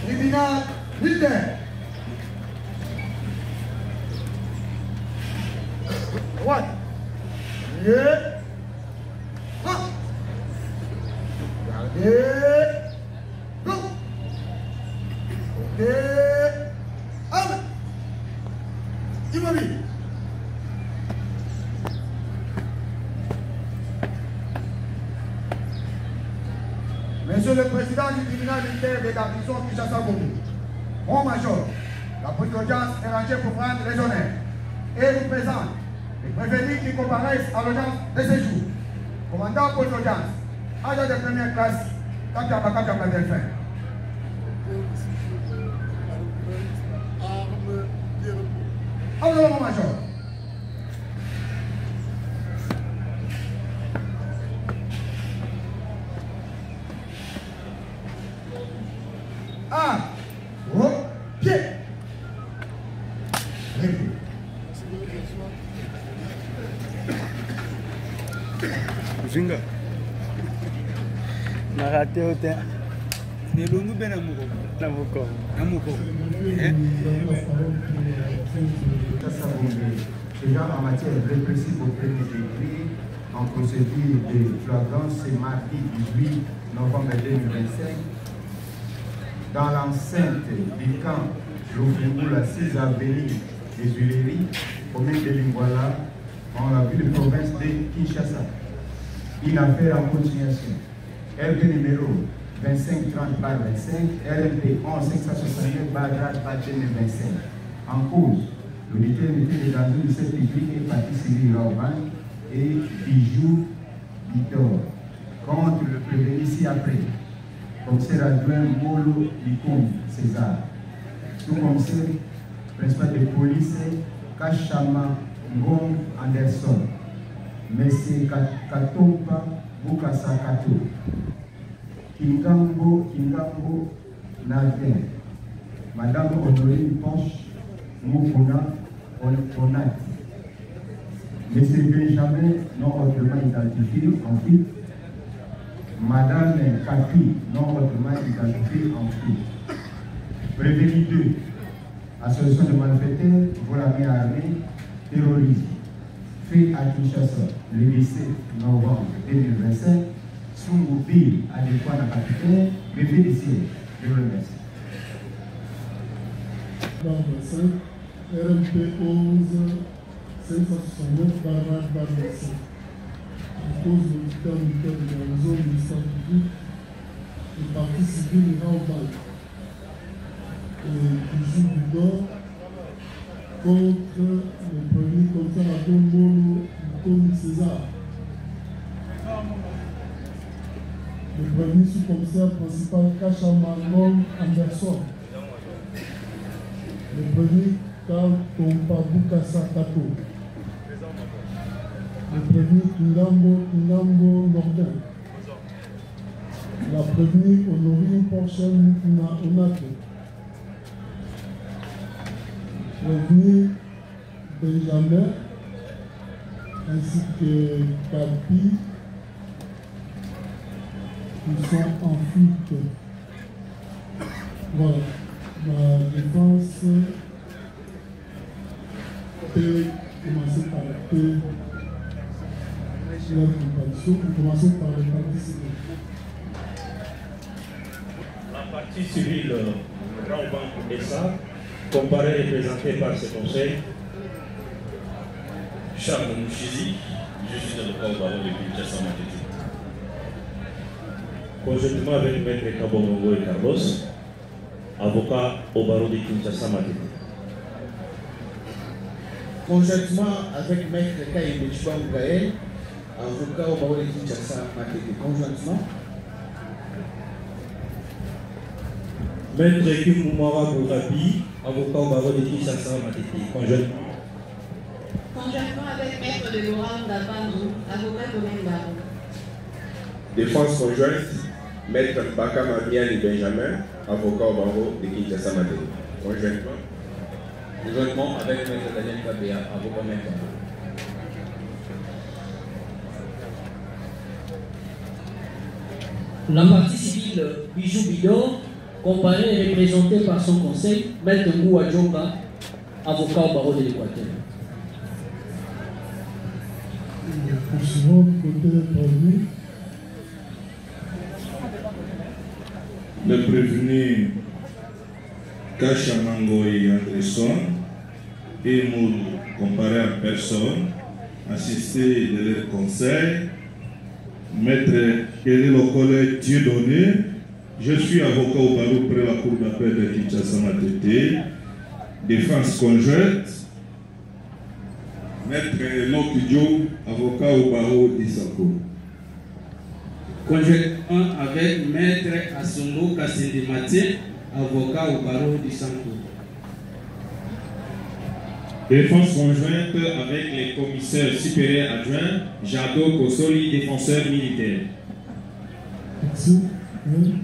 Tribunal militaire. What? Yeah. Ah. Gardez. Go. Ok. Arme. Immobile. Monsieur le Président du tribunal militaire de la prison Kinshasa-Gombe, mon major, la prise d'audience est rangée pour prendre les honneurs et vous présente les prévenus qui comparaissent à l'audience de ce jour. Commandant pour l'audience, agent de première classe, Kapiaba Delphin. Arme de mon major. Ah, au pied. Zinga. Narate hote. Ni lungu bena muko. Namuko. Namuko. Déjà en matière répressive au premier degré, en procédure de flagrance, c'est mardi 18 novembre 2025. Dans l'enceinte du camp Joufengou, la 6 avenue des Huileries, commune de Lingwala, en la ville de province de Kinshasa. Une affaire en continuation. RD numéro 2530 par 25, RMP 11569 par 25. En cause, l'auditeur était dans une lycée publique et partie civile Orban et Bijou Vitor. Contre le prévenu ci-après. Commissaire adjoint Molo Likom César, sous-commissaire principal de police Kachama Ngom Anderson, Monsieur Katopa Bukasa Kato, Kingambo Navien, Madame Honorine Poche Mukuna Onat, M. Benjamin non autrement identifié en fit, Madame Kapi non autrement identifiée en fit. Prévenu 2, association de malfaiteurs, volontaires armés, terroristes, fait à Kinshasa le 17 novembre 2025, sous mobile adéquat à la capitaine, bénéficiaire. Je vous remercie. RMP 11 569 /25 en cause de l'auditeur militaire de la zone du ministère public du parti civil Raoubal et du jour du Nord contre le premier commissaire à Dombo Tony César. Le premier sous-commissaire principal Kacha Marlon Anderson. Le premier Karl Tompa Bukasa Kato. Le premier Kingambo Nordin. La première Honorine Porchen Onate. Le premier Benjamin ainsi que Kapi qui sont en fuite. Voilà. La défense peut commencer par la comparaison. Nous commençons par le parti civil. La partie civile Raoubal SA, comparée et présentée par ce conseil, Charles Mouchizi, je suis avocat au barreau de Kinshasa Matete. Conjointement avec Maître Kabongo et Carlos, avocat au barreau de Kinshasa Matete. Conjointement avec Maître Kaïbechouan Gaël, avocat au barreau de Kinshasa Matete. Conjointement. Maître Kimoumawa Bourabi, avocat au barreau de Kinshasa Matete. Conjointement. Conjointement avec Maître de Laurent Dabandou, avocat domaine barreau. Défense conjointe, Maître Bakama Miani Benjamin, avocat au barreau de Kinshasa Matete. Conjointement. Conjointement avec Maître Daniel Kabea, avocat même barreau. La partie civile Bijou Bidor, comparée et représentée par son conseil, Maître Ngoua Djonga, avocat au barreau de l'Équateur. Poursuivons côté prévenu. Le prévenu Kachamangoy Anderson et nous comparé en personne, assisté de leur conseil, Maître Kelilokole Dieudonné, je suis avocat au barreau près la cour d'appel de Kinshasa Matete, défense conjointe, Maître Nokidjo, avocat au barreau d'Isako. Conjointement avec Maître Asongo Kassendemati, avocat au barreau d'Isako. Défense conjointe avec les commissaires supérieurs adjoints, Jado Kosoli, défenseur militaire. Merci. Oui.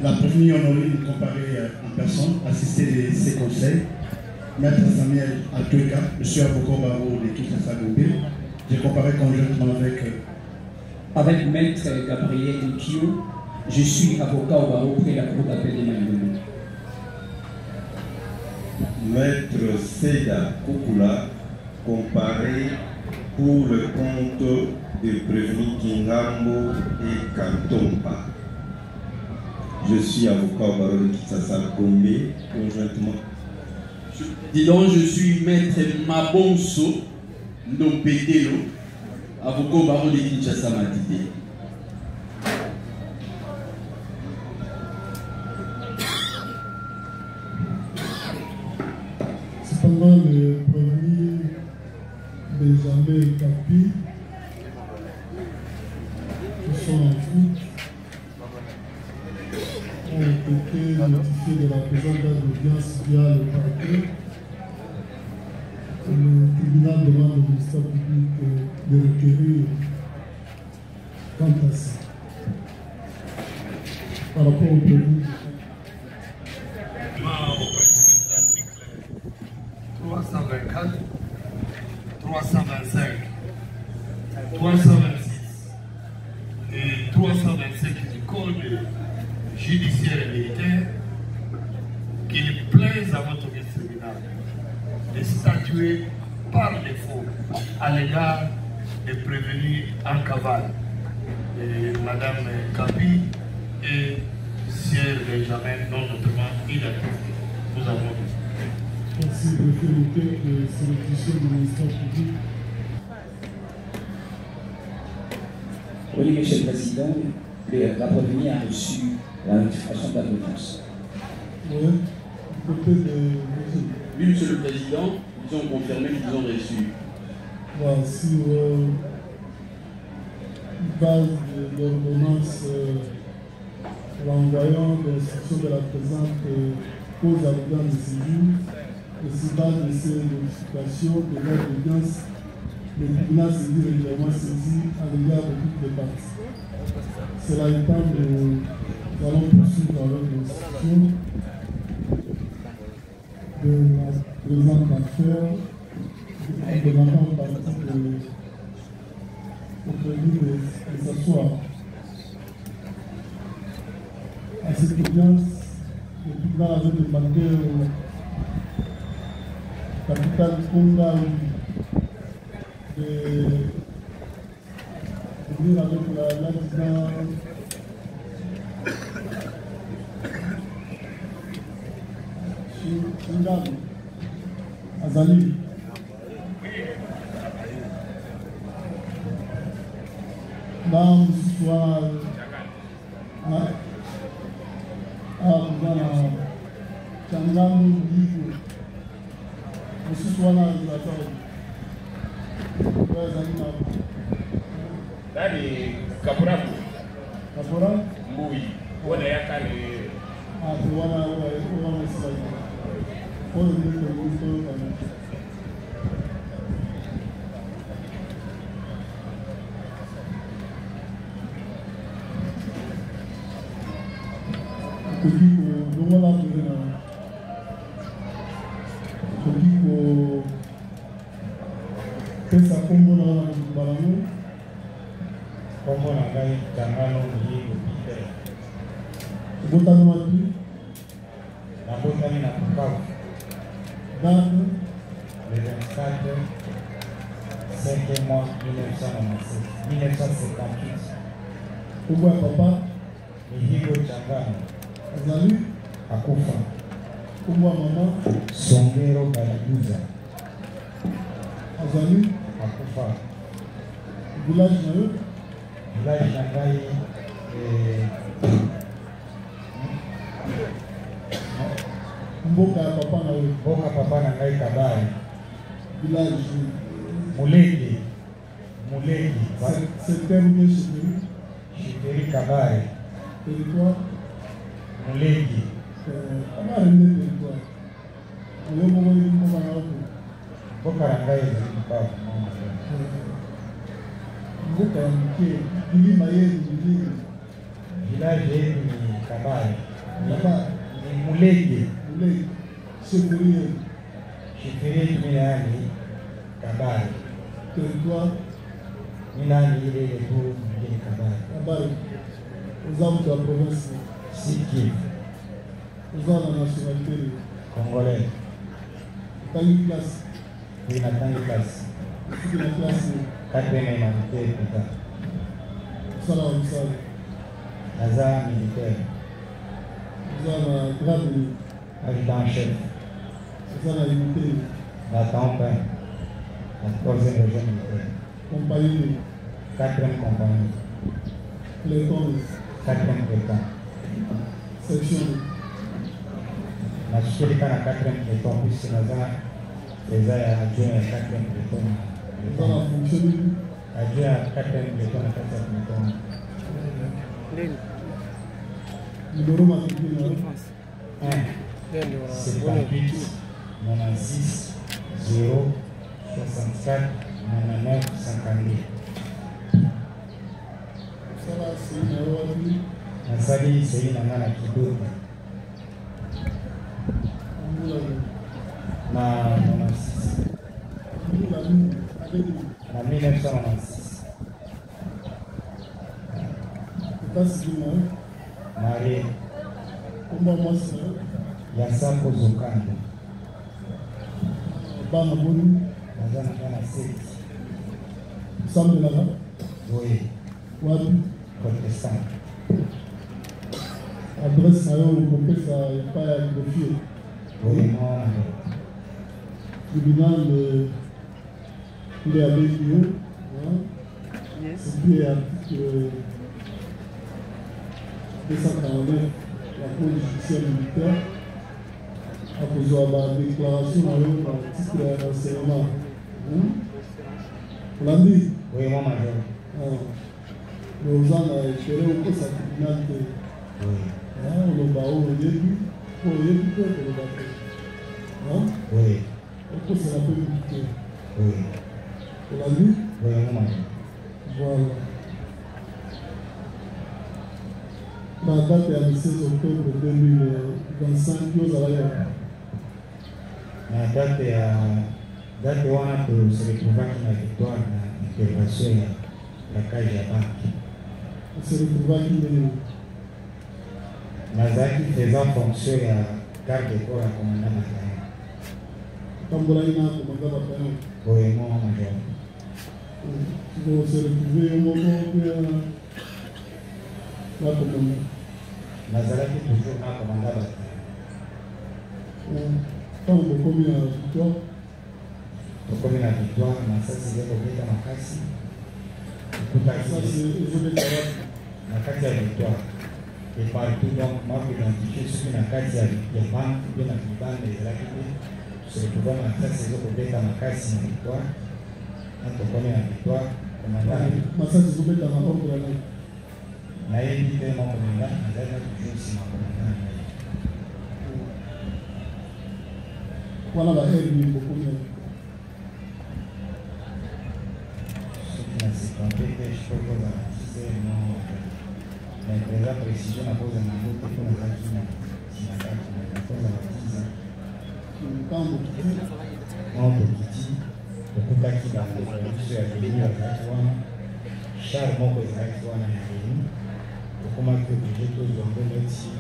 La première honorine comparée en personne, assistée de ses conseils, Maître Samuel Atueka, je suis avocat au barreau de Kinshasa Gombe. J'ai comparé conjointement avec Maître Gabriel Nkio, je suis avocat au barreau près la cour d'appel de Maïdoumé. Maître Seda Kukula, comparé pour le compte de prévenu Kingambo et Kantompa. Je suis avocat au barreau de Kinshasa Gombe, conjointement. Dis donc, je suis Maître Mabonso Ndompetelo, avocat au barreau de Kinshasa Matete. Cependant, le premier Benjamin Kapi, qui sont en fuite, ont été notifiés de la présence d'un audience via le parquet. Le tribunal demande au ministère public de requérir quant à ça. Par rapport au prévu. Au principe de l'article 324, 325, 326 et 325 du Code judiciaire et militaire, qu'il plaise à votre tribunal de statuer par défaut à l'égard des prévenus en cavale, Madame Kapi et Sieur Benjamin, non notamment identifié. Nous avons dit. Merci de faire noter que c'est l'officier du ministère public. Oui, Monsieur le Président, la prévenue a reçu la notification de la défense. Oui, côté de... Oui, Monsieur le Président, ils ont confirmé qu'ils ont reçu. Voilà, sur base de l'ordonnance renvoyant l'instruction de la présente aux arrogants de séjour, et sur base de ces notifications de l'ordre d'audience, le tribunal saisit régulièrement saisi à l'égard de toutes les parties. Cela étant, nous allons poursuivre avec l'instruction de la présente affaire en demandant aux parties au prévu de s'asseoir. À cette audience, le tribunal avait demandé au capitaine Konda de venir avec l'adjudant Shingan Azali. Dans l'histoire Changamu Yigo, Musiswana Zatori. Nani Kaburabu? Kaburabu? Mbui. Wana yakani. Wana Israel. Wana Israel. pesa kombo na wana mbalano kombo na ngai Jangano Yigo Peter botano wapi na botani na Bukavu date le 24 5 mois 1958 kombo ya papa Yigo Jangano azali akufa kombo ya mama Songero Balaguza azali akufa village na yo village na ngai mboka ya papa na yo mboka papa na ngai Kabare village Mulenge secteur bien Chiteri Kabare territoire Mulenge Kabare nde territoire oyo moko ni mboka na yo mboka na ngai ezali Bukavu mboka ya moke bilima yenu bilima village yenu ni Kabare ni Mulenge chefferie yetu ni nani Kabare territoire ni nani ile tu mjini Kabare oza moto ya province Siki oza na nationalité congolais tangi classe inatangi classe la classe quatrième humanitaire putain sala wa msala naza militaire oza na grade adjudant chef oza na unité na temps-plein la 3e région militaire compagnie 4e compagnie pléton 4e pléton section nashirika na 4e pléton puisque naza eza ya adjoint ya 4e pléton oza na fonction adjoint ya 4e pléton na kati ya pléton numéro matricule 78 96 0 64 99 50. Nasali sei na ngana kidogo. Na 1996. Mari Yasambo Zokando. Bana Boni. Nazana kana six. Sambe là. Oui. Wapi? Protestant. Adresse à eux, on peut faire pas greffier. Oui, non. Tribunal il est avec nous. C'est puis article 249 la Cour judiciaire militaire a besoin de déclaration à eux par titre de renseignement. Vous l'avez dit? Oui, moi, major. Nous avons géré au cours de sa tribunal. Oui. On va au début, pour le début, pour le bateau. Oui. Au cours de la publicité. Oui. Vous l'avez dit? Oui, moi, major. Voilà. La date est le 16 octobre 2025, nous allons la date wana tusiretrouvaki na victoire na intervention ya kazi ya banki. Tusiretrouvaki nini? Nazaki faisant fonction ya garde corps ya commandant Bataillon. Tambola ina commandant Bataillon. Oui, moi, major. Vous se retrouvez au moment où la commandant. Nazalaki toujours na commandant Bataillon. Quand vous commis la victoire, tokomi na victoire masasi zeko beta makasi na kati ya victoire et partout donc moi identifié soki na kati ya banque mpe na libanda ezalaki te toseretrouva masasi zeko beta makasi na victoire na tokomi na victoire masasi ezobeta na ordre na nayebi te mo commandant azali na toujours nsima commandant na ngai wana ba herbi bokomi na je peux vous analyser, non. Mais déjà, précision, la pose en amont, pour nous acquis, la pose en baptise. Non, pour Kiti, pour tout acquis dans les productions à venir, à Zatuana, Charles Moko et Zatuana à venir, pour comment que j'ai tous les hommes de métier,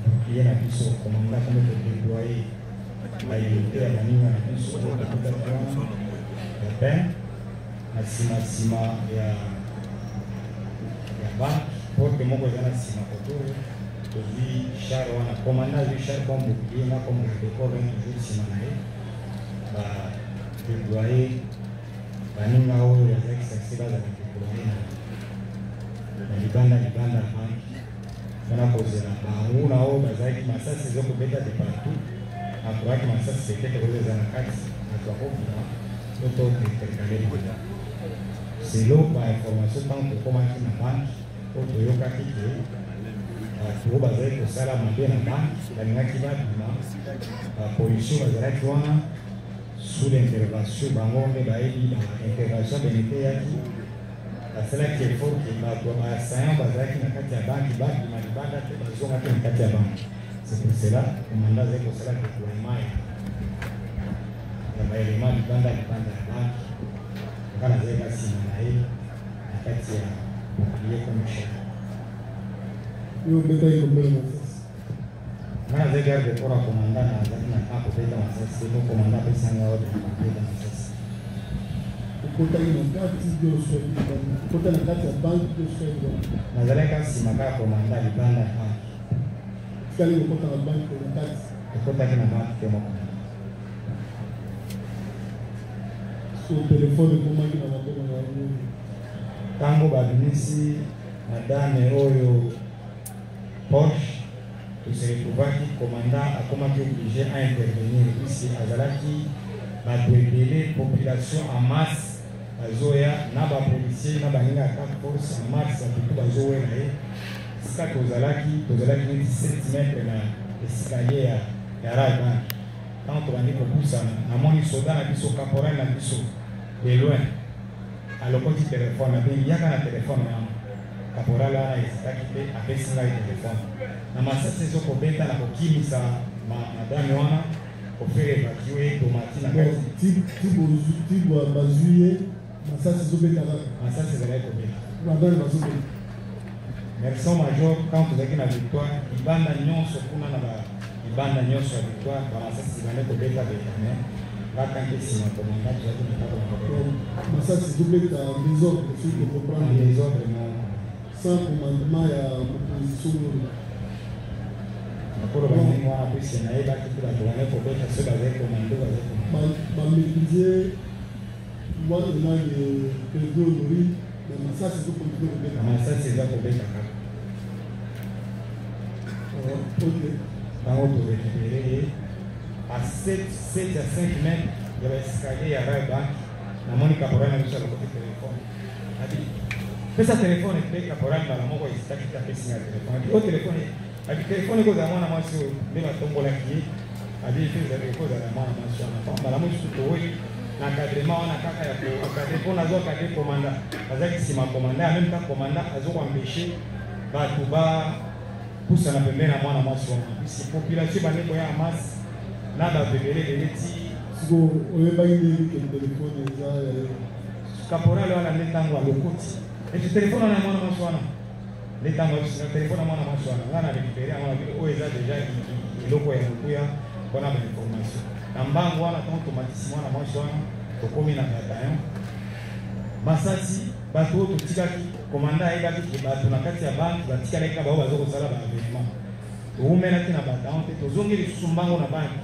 pour qu'il y ait la puissance au commandant, comme il faut déployer la unité à la ligne, à la puissance au commandant, la paix. Sima ya banque porte moko eza na nsima koto tozwi char wana komanda azwi char comme bouclier na comme décor toujours nsima na ye badéploye baninga oyo bazalaki sarse bazala déploye na libanda ya banque mpona kozela banguna oyo bazalaki masasi eza kobeta de partout akuraki masasi peut-être oyo eza na kati bato bakokuna to intercale libanda. C'est là par information tant que comment qui na banque au toyoka kike pour baser ko sala mabe na banque la ngaki ba bima police bazalaki wana sous l'intervention bango ne baeli na intervention benete yaki asala ki effort ki ba to ba sayan bazalaki na kati ya banque ba bima libanda te bazonga te na kati ya banque. C'est pour cela commandant zeko sala déploiement ya ba élément libanda ya banque kana zeka sima na ye na kati ya bouclier comme chef. Yo beta yo mbele masasi. Kana zeka garde corps ya commandant na zaki na kako beta masasi ko commandant pesa nga ordre na beta masasi. Ukota ina kati yo swedi bana. Ukota na kati ya banque yo swedi bana. Na zaleka sima ka commandant libanda ya banque. Kali ukota na banque na kati. Ukota kina banque ke mo au téléphone comment il va appeler tango babimisi madame oyo Porsche toseretrouvaki commandant akomaki obligé à intervenir ici azalaki bato ebele population en masse bazoya na bapolicier na baninga ya task force en masse bato bazowela ye sika tozalaki neti 7 mètre na escalier ya rabank tant tobandi kopusa namoni soda na biso caporal na biso de loin alokoti telefone abengi yaka na telefone yango caporal wana ezitaki mpe apesi ngai telefone na masasi ezokobeta na kokimisa madame wana kofere evacue tomati na kati tibwa bazwi ye masasi ezobeta kaka masasi ezalaki kobeta madame bazobeta Merci major quand tozalaki na victoire libanda nyonso kuna na libanda nyonso ya victoire bamasasi ezalaki kobeta betane ngaka nke nsima komanda tozalaki na kaka masasi ezobeta désordre soki comprendre désordre sans commandement ya opposition oyo nakolo banini wana pesi nayebaki mpe bato bane kobeta so bazali komando bazali bamaîtrise mwana na pedro lori na masasi ezokontinue kobeta masasi eza kobeta kaka ntango torécupere ye a 7 à 5 mètres ya baescalier ya rai bank namoni caporal na biso alokoti telefone abi pesa telefone mpe caporal mbala moko esitaki te apesi nga telefone abi o telefone abi telefone ekozala mwana mwasi oyo nde batombolaki ye abi ekozala mwana mwasi wana mbala mosusu towoyi na encadrement wana kaka ya koencadre mpo nazwa kadre komanda azalaki nsima komanda ya meme temps komanda azokoempêche bato bapusana pembeni na mwana mwasi wana puisque population bande koya ya masi na bapembele beleti siko oyebaki nini ke telefone eza caporal wana nde ntango alokoti eti telefone wana ya mwana mwasi wana nde ntango telefone ya mwana mwasi wana nga na récupéré yango oyo eza déjà eloko ya mokuya mpona bainformation na mbango wana ntango tomatisi mwana mwasi wana tokomi na bataillon masasi bato oyo totikaki komanda ayebaki ke bato na kati ya banke batikalaki na bao bazokosala baavènement toumenaki na bataillon te tozongi lisusu mbango na banke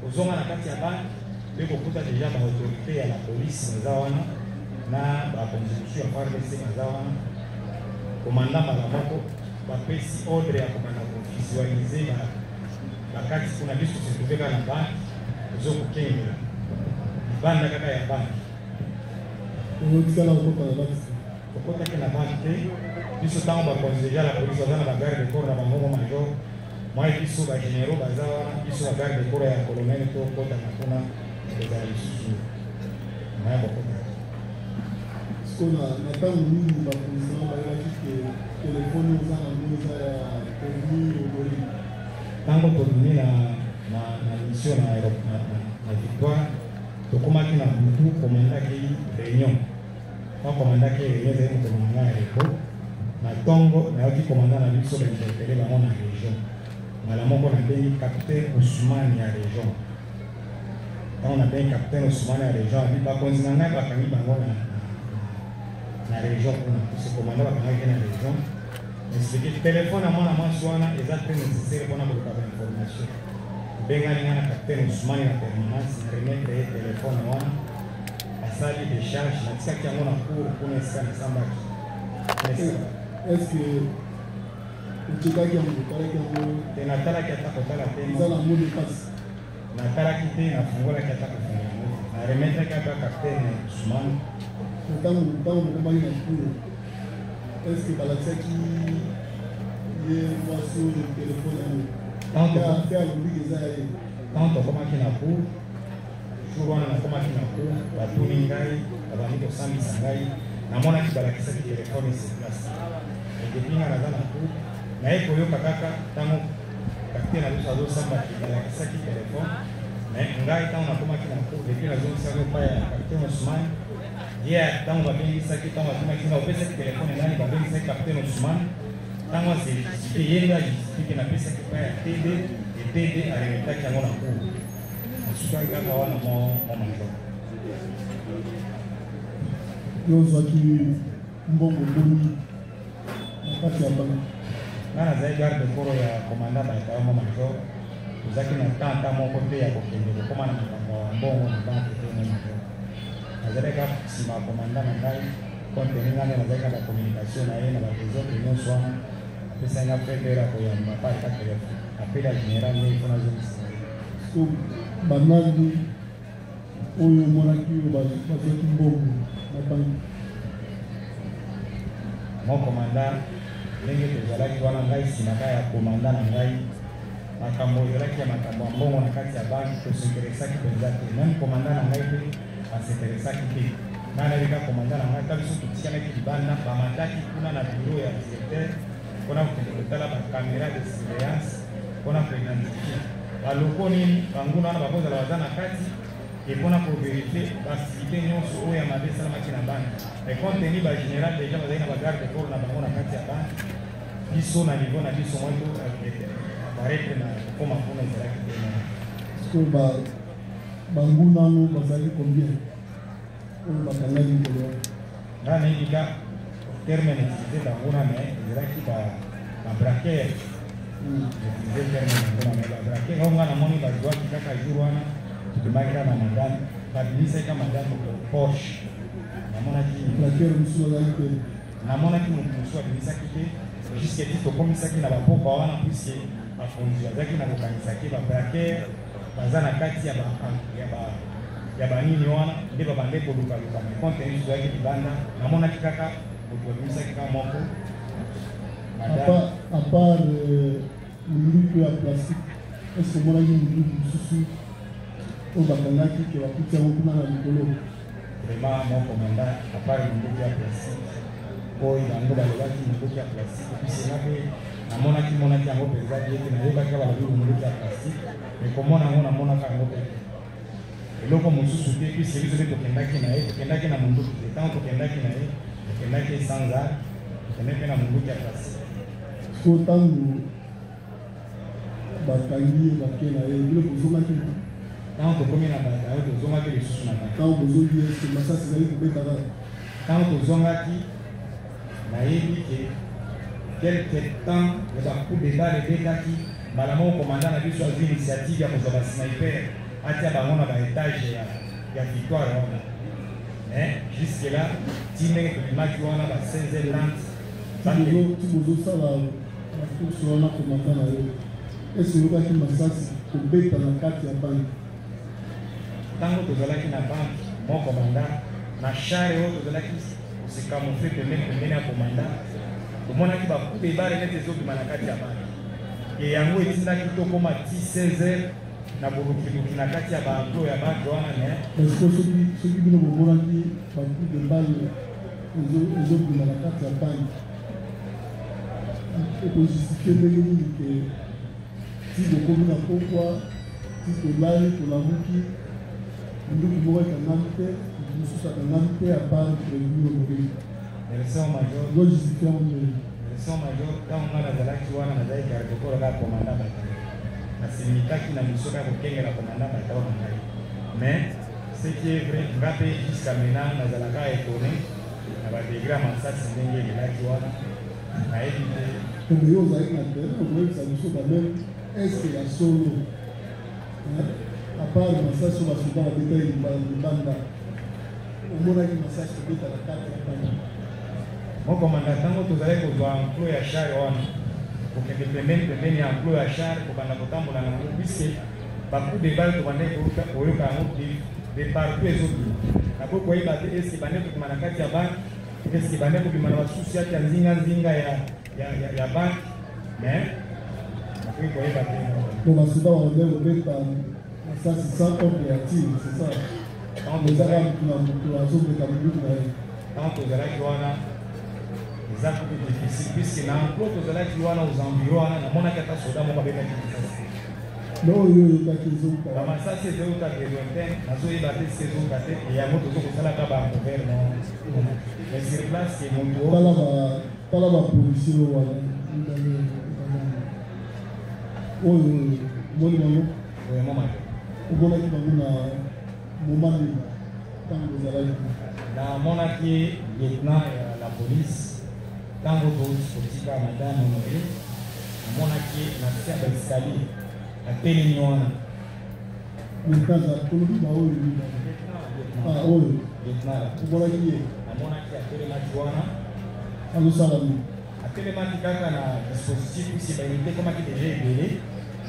kozonga na kati ya banke mpe kokuta deja baautorité ya la polisi baza wana na baconstitution ya FARDC baza wana komanda mbala moko bapesi ordre ya komanda kovisualize bakati kuna biso setuveka na banke tozokokengela libanda kaka ya banke otikala okota na banke okotaki na banke te biso ntango bakonzi deja la polisi baza na bagarde de corps na bangongo major mwa biso bagénéraux baza wana biso bagarde de corps ya colonel to okotaka kuna ezala lisusu maya bakota siko na ntango nini baprésident bayebaki ke telefone oza nango eza ya permis ololi ntango tobimi na mission na victoire tokomaki na butu komandaki réunion ntango komandaki réunion ezali mokomanga ya repo na ntongo nayoki komanda na biso bainterpele bango na région mbala moko nabengi capitaine Ousmane ya région ntango nabengi capitaine Ousmane ya région abi bakonzi na ngai bakangi bango na région kuna puse komanda bakangaki na région expliqué telefone ya mwana mwasi wana eza très nécessaire mpona koluka bainformation bengani nga na capitaine Ousmane na permanence na remettre ye telefone wana asali décharge natikaki yango na cour kuna esika nasambaki estce otikaki yango otalaki yango te natalaki ata kotala te eza na mot de passe natalaki te nafungolaki ata kofungola yango na remettraki ata capitaine Ousmane ntango mokomaki na cour estce balakisaki ye mwasi oyo telefone yango te alobiki eza ya ye ntango tokomaki na cour jour wana nakomaki na cour batuni ngai babandi kosambisa ngai namonaki balakisaki telefone sur place edepi nga naza na cour naye koyoka kaka ntango kapite na biso azosambaki balakisaki telefone ngai ntango nakomaki na cour depuis nazongisaki epai ya capitaine Ousmane ye ntango babengisaki ntango batumaki nga opesaki telefone nani babengisaki capitaine Ousmane ntango asertifike ye nga justifike napesaki epai ya td etd aremetaki yango na cour nasukaki kaka wana mo major yo ozwaki mbongo boni na kati ya banke nga nazali garde koro ya komanda batayo mo major ozalaki na tanta moko te ya kokende kokóma na makambo ya mbongo na banke te mo major nazalaki kaka nsima ya komanda na ngai konteni nga nde nazalaki na bacommunication na ye na batrésor nyonso wana apesaki nga préfere ya koyamba pa ata telefone apeli ya général nde ifo nazongisa so banani oyo omonaki oyo bazwaki mbongo na banke mo komanda ndenge tozalaki wana ngai nsima ya komanda na ngai makambo ezalaki ya makambo ya mbongo na kati ya banke tosinteresaki mpenza te meme komanda na ngai mpe asinteresaki te nana bika komanda na ngata biso tutikana ki libanda bamataki kuna na bureau ya directeur kona kutala ba caméra de surveillance kona identifier baloko nini banguna na bakoza la bazana kati et kona pour vérifier l'activité nyonso oyo ya mabe salamaki na bana mais compte tenu ba général déjà bazali na bagarde de corps na bango na kati ya bana biso na niveau na biso moto barete na koma kuna ezalaki tena so banguna no bazali combien oyo bakangaki nkolo ngana yebika terme na utilisé banguna mais ezalaki babraqueur utilisé terme banguna mais babraqueur oyo nga namoni bazwaki kaka jour wana tukimakika na madame babilisaka madame poche namonaki braqueur mosusu bazali te namonaki motu mosusu abimisaki te jusque ti tokomisaki na bapoka wana puiske bakonzi bazalaki na kokanisaki babraqueur baza na kati ya banini wana nde babande kolukaluka me compte tenu tozalaki libanda namonaki kaka motu abimisaki kaka moko à part munduku ya plastique est ce que omonaki munduku mosusu oyo bakangaki ke bakuti yango kuna na likolo vraiment mon commandant à part munduku ya plastique oyo bango balobaki munduku ya plastique pisenga mpe namonaki yango mpenza biete nayebaki kaka balobi munduku ya plastique me komona yango namonaka yango mpe eloko mosusu te puiske biso mpe tokendaki na munduku te ntango tokendaki na ye tokendaki sans art tokendaki mpe na munduku ya plastique so ntango bakangi bake na ye biloko ozongaki ntango tokomi na bato ayo tozongaki lisusu na bato ntango bozongi eske masasi ezali kobetaka ntango tozongaki nayebi ke quelque temps ya bacoup de balle ebetaki mbala moko komanda na biso azwi initiative ya kozwa basniper atia bango na baetage ya victoire wana mais jusque là ti ndenge tobimaki wana ba 16h30 ti bozosala bakurse wana komanda na yo ese oyokaki masasi kobeta na kati ya banke ntango tozalaki na banke mo komanda na chare oyo tozalaki kosekamofle pembeni ya komanda tomonaki bacoup de balle neti ezobima na kati ya banke e yango etindaki tokoma ti 16h na bolukiluki na kati ya baaglo ya banke wana me soki bino bomonaki bacoup de balle ezobima na kati ya banke ekozustifie ndenge nini ke ti bokomi na pokwa ti tolali tolamuki nduku moko ekangami te mosusu akangami te apart prévenu omori justifie yango ndenge direction major ntango nga nazalaki wana nazali garde-corps kaka komanda batao nasimikaki na miso kaka kokengela komanda batao na ngai mais ce qui est vrai nga mpe jusqu'à maintenant nazalaka étonné na badegre ya masasi ndenge elelaki wana nayebi te obe yo ozalaki na terrain okoyebisa biso bameme estce ya solo apart masasi oyo basoda babeta libanda omonaki masasi kobeta na kati ya banda mokomanda ntango tozali kozwa enclos ya char wana kokende pembeni ya enclos ya char kobanda kotambola na yango puiske bacoup de balle tobandaki koyoka yango de partout ezobima nakoki koyeba te eske bande kobima na kati ya banke eske bande kobima na basusi ati ya nzinga ya banke mais nakoki koyeba te po basoda babande kobeta masasi sans ordre ya tir c'est ça ezaka motu na motu azobeta mobutu na ye ntango tozalaki wana eza kutu difficile puiske na enclos tozalaki wana aux environs wana namonaki ata soda moko abetaki masasi oyo oyokaki ezouka bamasasi ezouka de lointain nazoyeba te si ezouka te yango tozokosalaka bacouvert na mais sur place ke motu tala bapolisier wana oyo omoni bango oyamomaka omonaki bango na moment nini ntango ozalaki namonaki lieutenant ya la police ntango totika madame honore namonaki nasi ya baeskalier atelemi wana kolobi baoyo oyo omonaki ye namonaki atelemaki wana azosala nini atelemaki kaka na dispositif puiske baunité ekomaki deja ebele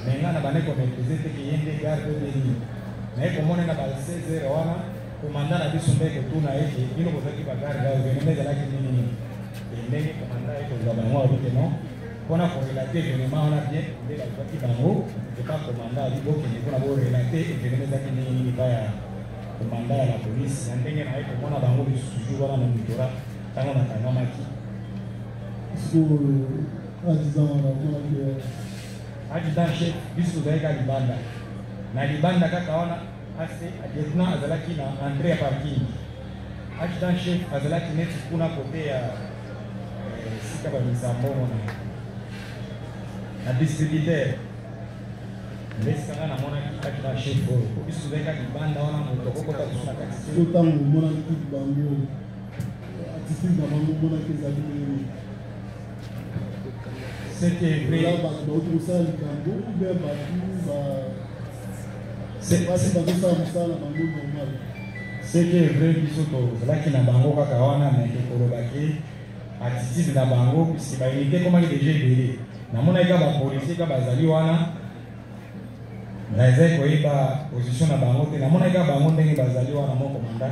me nga na bande komaitrise teke ye nde garde oyo nini naye komona na ba 16h wana komanda na biso mpe kotuna ete bino kozalaki bagarde ayo venema ezalaki nini ndenge komanda ye kozwa bango alike non mpona korelate événement wana bien nde bazwaki bango epa komanda ali bokende mpona borelate événement ezalaki nini commandant ya la police na ndenge na ye komona bango lisusu jour wana na mitola ntango nakangamaki adjudant chef biso tozalaki libanda na libanda kaka wana ase lieutenant azalaki na entrée ya parking adjudant chef azalaki neti kuna kote ya sika bamisa mbongo na distributeur ndesika nga namonaki adjudant chef oyo biso tozalaki libanda wana moto okokota biso na kati ntango omonaki bango attitude na bango omonaki ezali c'était vrai. C'était vrai biso tozalaki na bango kaka wana me tokolobaki attitude na bango puisque baunité komaki deja ebele namonaki ka bapolisier ka bazali wana naezai koyeba position na bango te namonaki ka bango ndenge bazali wana moko manda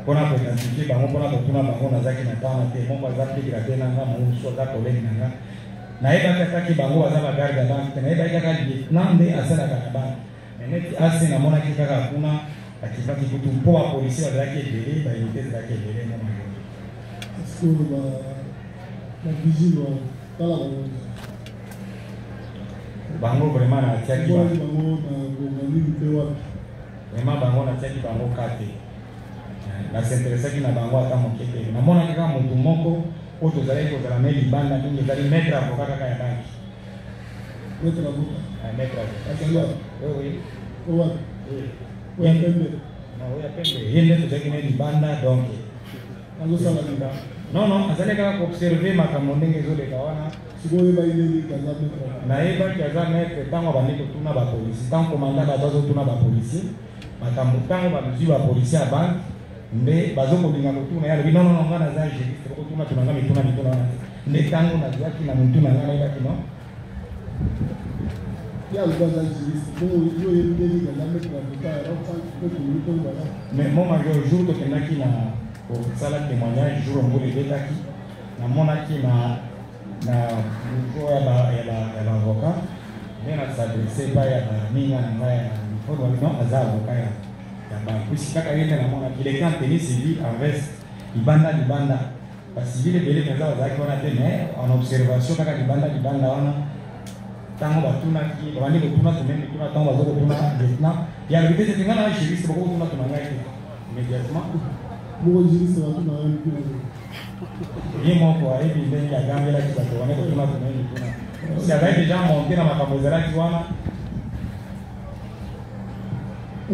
mpona koidentifie bango mpona kotuna bango nazalaki na ntana te moko aza pekela te nanga mosusu aza kolegi nanga nayebaki ataki bango baza bagarde ya banke te nayebaki kaka lieutenant nde asalaka na banke neti ase namonaki kaka kuna akipaki kutu mpo bapolisier bazalaki ebele baunité ezalaki ebele bango vraiment natiaki vraiment bango natiaki bango kate nasinteresaki na bango ata moke te namonaki kaka motu moko oyo tozalaki kozala me libanda mingi ezali maître avocat kaka ya banki ye nde tozalaki me libanda donc non azali kaka koobserve makambo ndenge ezoleka wana nayebaki aza maître ntango abandi kotuna bapolisi ntango komanda bato azotuna bapolisi makambo ntango bamizwi bapolisi ya banke nde bazokolinga kotuna ye alobi nonono nga naza juriste bakotuna tunanga mituna wana nde ntango nazwaki na motu na nga nayebaki no mais mo major jour tokendaki na kosala témoignage jour mbula ebetaki namonaki na niveau ya baavocat nde nasadresse epai ya baninga na ngai ya mifodolino aza avocat ya bapuisi kaka ye nde namonaki leka nteni civil en veste libanda bacivil ebele mpenza bazalaki wana te mais en observation kaka libanda wana ntango batunaki babandi kotuna tumemi tuna ntango baza kotuna lieutenant ya lobi te nga na juriste bakokotuna tuna ngai te immédiatement ye moko ayebi ndenge agangelaki bato bane kotuna tumemi tuna si azali deja monte na makambo ezalaki wana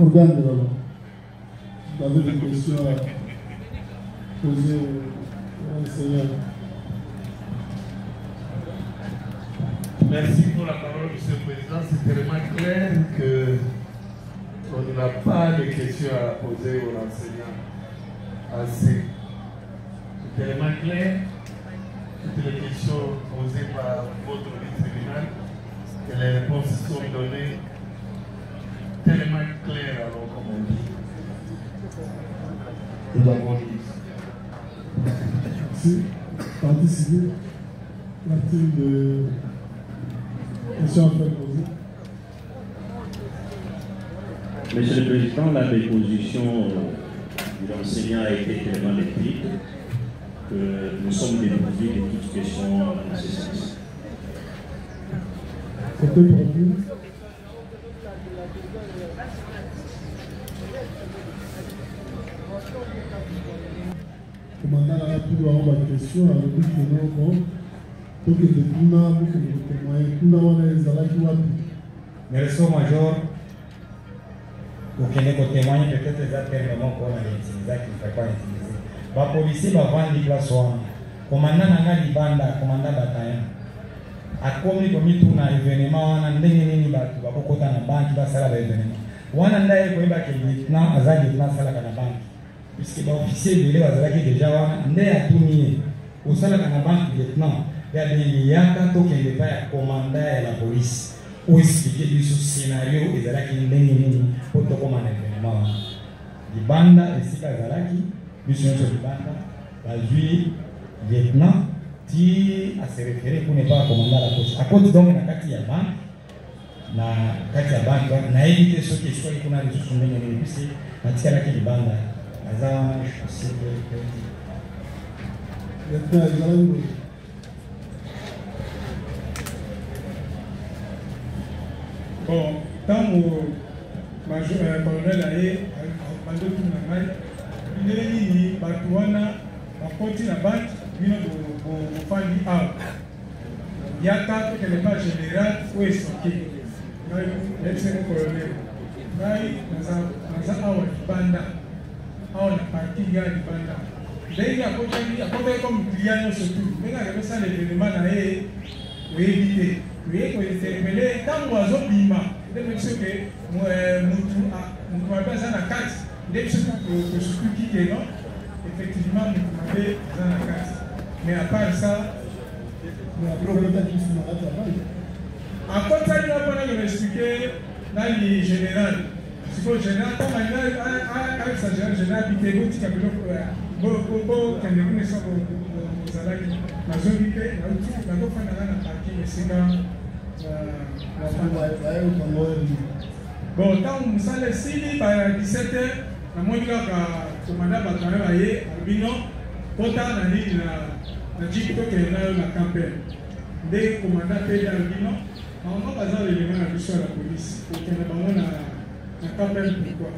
organe de l'homme. Vous avez des questions à poser au Seigneur. Merci pour la parole, Monsieur le Président. C'est tellement clair qu'on n'a pas de questions à poser aux enseignants. Assez. C'est tellement clair. Toutes les questions posées par votre tribunal et les réponses sont données tellement claires, alors comme on dit. Nous avons dit. Merci. Partie civile. Partie de questions à faire poser. Monsieur le Président, la déposition de l'enseignant a été tellement écrite que nous sommes dépourvus de toute question dans ce sens. Commandant a tout avoir ma question à l'objet de nos comptes. Pour que les Tuna, pour que les témoins, Tuna, on a les alaki wapi. Merci, Major. Pour que les témoins, peut-être les atterrements qu'on a utilisés, qu'il ne faut pas utiliser. Les policiers vont vendre des places. Commandant n'a libanda, commandant bataillon. A komi komi tuna événement, on a ndenge nini batu bakokota na banki basala ba événement. Wana ndaye koyeba ke lieutenant azali lieutenant sala kana banki. Puisque ba officier belé bazalaki déjà wana nde atuni osala kana banki lieutenant. Ya de yaka to kende pa ya commandant ya la police. Ou expliquer biso scénario ezalaki ndenge nini pour to komanda événement. Libanda esika azalaki biso nso libanda bazui lieutenant qui a se référé pour ne pas commander la poste. À cause donc, la carte de la banque, na kati ya bantu nayebi te soki esikoki kuna lisusu ndenge nini puisque natikalaki libanda aza wana bon ntango colonel aye bandoki na ngai ndenge nini bato wana bakoti na banki bino bofandi awa yaka tokende pa général oyo esoki ngai yebiseko colonel ngai naza awa libanda awa na parti ya libanda ndenge akotaki comme client nyonso tu ndenge akepesana événement na ye oyebi te oye kointerpele ntango azobima nde biso ke mutu mabe aza na kati nde biso kosukuki ke non effectivement mutu mabe aza na kati mais à part ça akotaki na mpona koexplike nani général sikoyo général ntango ayebisa général bite botika biloko bokende kuna so bozalaki nazongi mpe nazofandanga na parking esika bon ntango mosala esili ba 17h namoni kaka komanda bato ayo baye albino kota na nini na jipi tokende nayo na campel nde komanda mpe ya albino bango baza lelema na biso ya la polisi kokende bango na campel pourquoi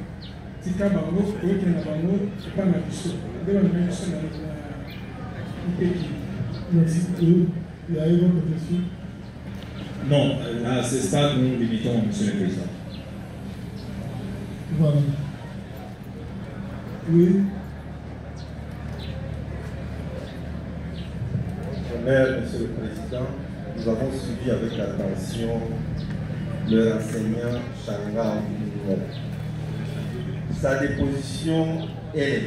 tika bango kokende bango epa na biso nde bamema biso na ipeki. Merci. Il y a une autre question? Non, à ce stade, nous limitons, Monsieur le Président. Voilà. Oui. Monsieur le Président, nous avons suivi avec attention le enseignant Changa Mbingo. Sa déposition est.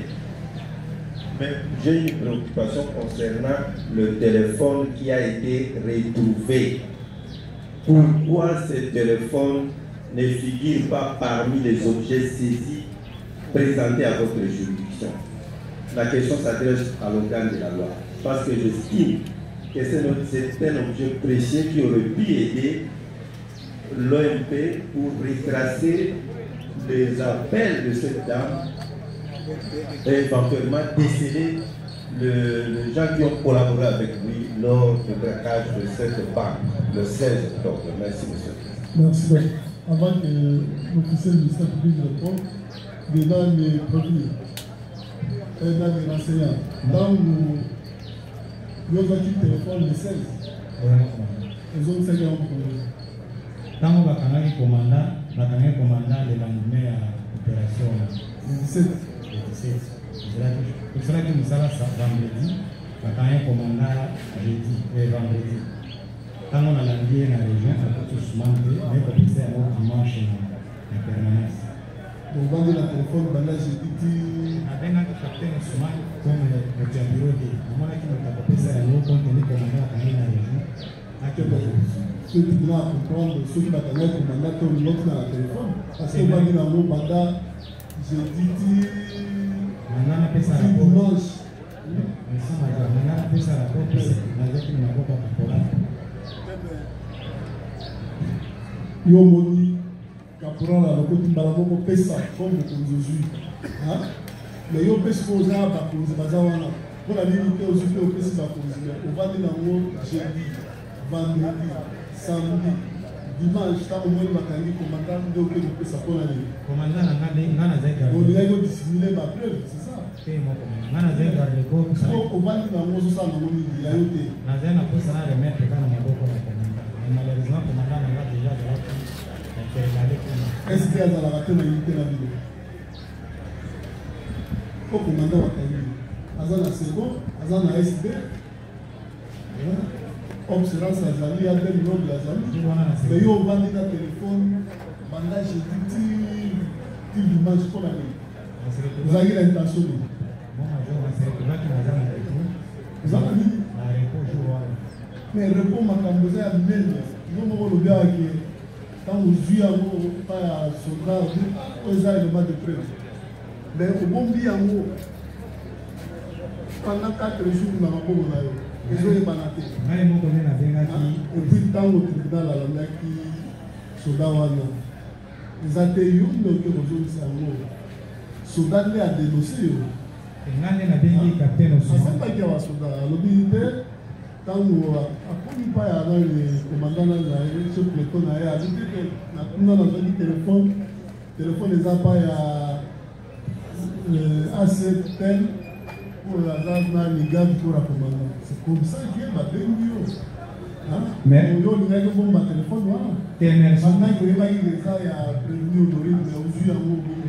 Mais j'ai une préoccupation concernant le téléphone qui a été retrouvé. Pourquoi ce téléphone ne figure pas parmi les objets saisis présentés à votre juridiction? La question s'adresse à l'organe de la loi. Parce que j'estime que c'est un objet précieux qui aurait pu aider l'OMP pour retracer les appels de cette dame et éventuellement déceler les gens qui ont collaboré avec lui lors du braquage de cette banque le 16 octobre. Merci, monsieur. Merci. Avant que l'officier du ministère public réponde, dedans les produits et dans les enseignants, dans le téléphone le 16, ils ont 5 ans pour nous. Tant que le commandant le lendemain à l'opération le 17. C'est cela que nous allons vendredi, quand un commandant jeudi et vendredi. Quand on a landé dans la région, on peut tous monter, mais on peut faire un dimanche en permanence. Donc, on va le téléphone, on a dit avec un capitaine Ousmane, comme le bureau de moment qui nous a fait ça, nous contenu commandant à la région. Ceux qui doivent comprendre, ceux qui doivent connaître le commandant qui ont l'autre dans le téléphone, parce qu'on va dire dans le mandat, j'ai dit dimanche. Yo moni caporal la côté balabo pesa comme Jésus. Hein? Mais yo pesa posa ba posa bazawana. Pour la limite aux yeux au pesa ba posa. On va dire dans le jeudi, vendredi, samedi, dimanche, tant au moins makani commandant de que le pesa pour la nuit. Commandant ngana zeka. On dirait que dissimuler ma preuve, c'est ça. Ngana zeka le ko. On va dire dans mozo ça na moni ya yote. Na zena posa na remettre kana maboko na commandant. Malheureusement commandant n'a déjà de la est-ce qu'il y a dans la raté na unité na bilo? Au commandant wa Kayi. Azana second, azana SB. Observance à Zali, il y a des millions de la Zali. Mais yo vandi na téléphone, banda j'ai dit dimanche pour la nuit. Vous avez l'intention de vous avez dit mais repos makamboza ya mende. Non mo lo bia ki tant aux yeux pas soldat aux éléments de preuve. Mais au bon bien pendant 4 jours nous n'avons pas eu. Ils ont émané. Et puis tant au tribunal à la qui soda wana eza te yo ndoke bozongisa yango soda nde adenonse yo ngande na bengi kapteno asambaki ya basoda alobi te ntango akomi mpa ya nani komandana na ye so pleto na ye abi te nakunda nazwaki telefone eza mpa ya AC10 oyo aza nani gabi mpona komanda c'est comme ça que babengi yo oyo olingaki bomba telefone wana bandaki oyebaki eza ya prévenu honorine me ozwi yango obimi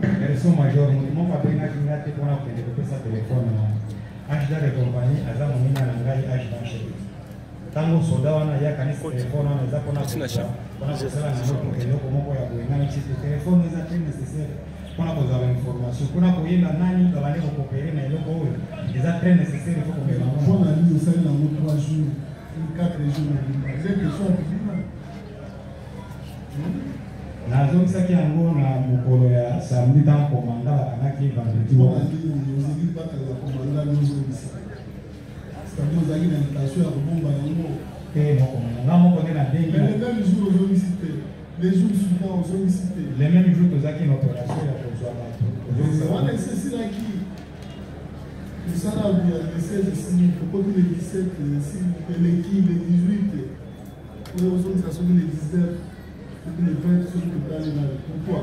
Version major, mon papa n'a pas été pour la téléphone. H de compagnie, à la monnaie à l'engrais H d'H. Tango soda, on a ya canis téléphone, on les a pour la téléphone. On a fait ça dans notre téléphone, comment on a pu gagner ce téléphone, les attentes nécessaires. On a posé l'information. On a payé la nani, on va aller coopérer, mais le cours, les attentes nécessaires, il faut qu'on ait la on a mis ça dans 3 jours, 4 jours. Vous êtes question nazongisaki yango na mokolo ya samedi ntango komanda bakanaki vendredi ozeki bakala komanda nozongisa cetadire ozalaki na invitation ya kobomba yango te mokomanda nga moko nde na bengi le même jour ozongisi te les jours suivants ozongisi te le même jour tozalaki na opération ya kozwa bato wana esesilaki misala ya 16 esili okoti le 17 esili eleki le 18 oyo ozongisa soki le 19 le 20 sur le plan de pourquoi